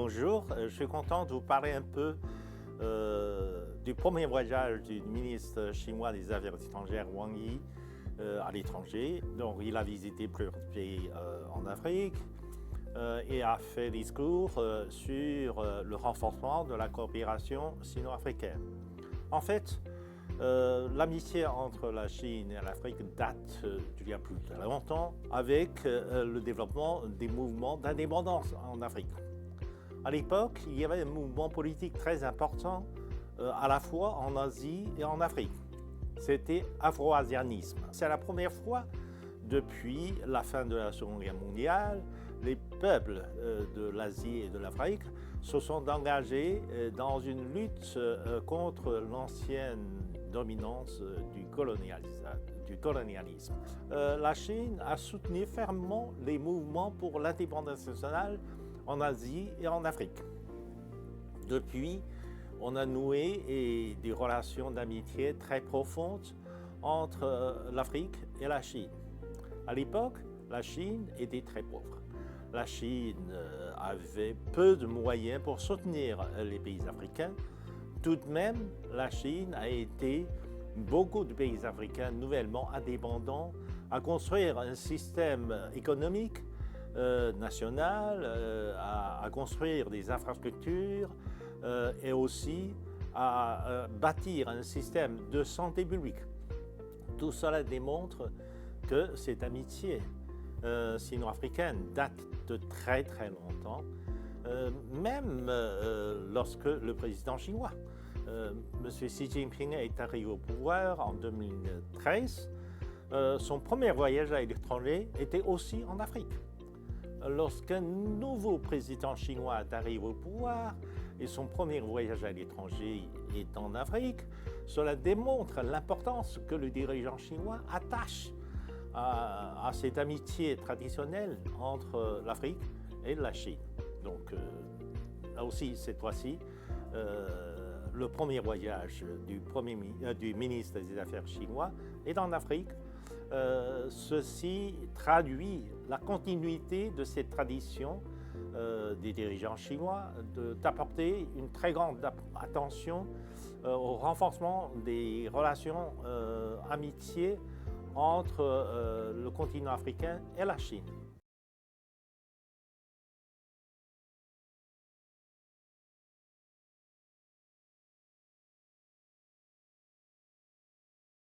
bonjour. Je suis content de vous parler un peu du premier voyage du ministre chinois des Affaires étrangères Wang Yi à l'étranger. Donc, il a visité plusieurs pays en Afrique et a fait discours sur le renforcement de la coopération sino-africaine. En fait, l'amitié entre la Chine et l'Afrique date d'il y a plus de longtemps avec le développement des mouvements d'indépendance en Afrique. À l'époque, il y avait un mouvement politique très important à la fois en Asie et en Afrique. C'était afro-asianisme. C'est la première fois depuis la fin de la Seconde Guerre mondiale, les peuples de l'Asie et de l'Afrique se sont engagés dans une lutte contre l'ancienne dominance du colonialisme. La Chine a soutenu fermement les mouvements pour l'indépendance nationale en Asie et en Afrique. Depuis, on a noué des relations d'amitié très profondes entre l'Afrique et la Chine. À l'époque, la Chine était très pauvre. La Chine avait peu de moyens pour soutenir les pays africains. Tout de même, la Chine a aidé beaucoup de pays africains nouvellement indépendants à construire un système économique national, à construire des infrastructures et aussi à bâtir un système de santé publique. Tout cela démontre que cette amitié sino-africaine date de très très longtemps, même lorsque le président chinois, M. Xi Jinping, est arrivé au pouvoir en 2013. Son premier voyage à l'étranger était aussi en Afrique. Lorsqu'un nouveau président chinois est arrivé au pouvoir et son premier voyage à l'étranger est en Afrique, cela démontre l'importance que le dirigeant chinois attache à cette amitié traditionnelle entre l'Afrique et la Chine. Donc là aussi, cette fois-ci, le premier voyage du ministre des Affaires chinois est en Afrique. Ceci traduit la continuité de cette tradition des dirigeants chinois d'apporter une très grande attention au renforcement des relations amitiés entre le continent africain et la Chine.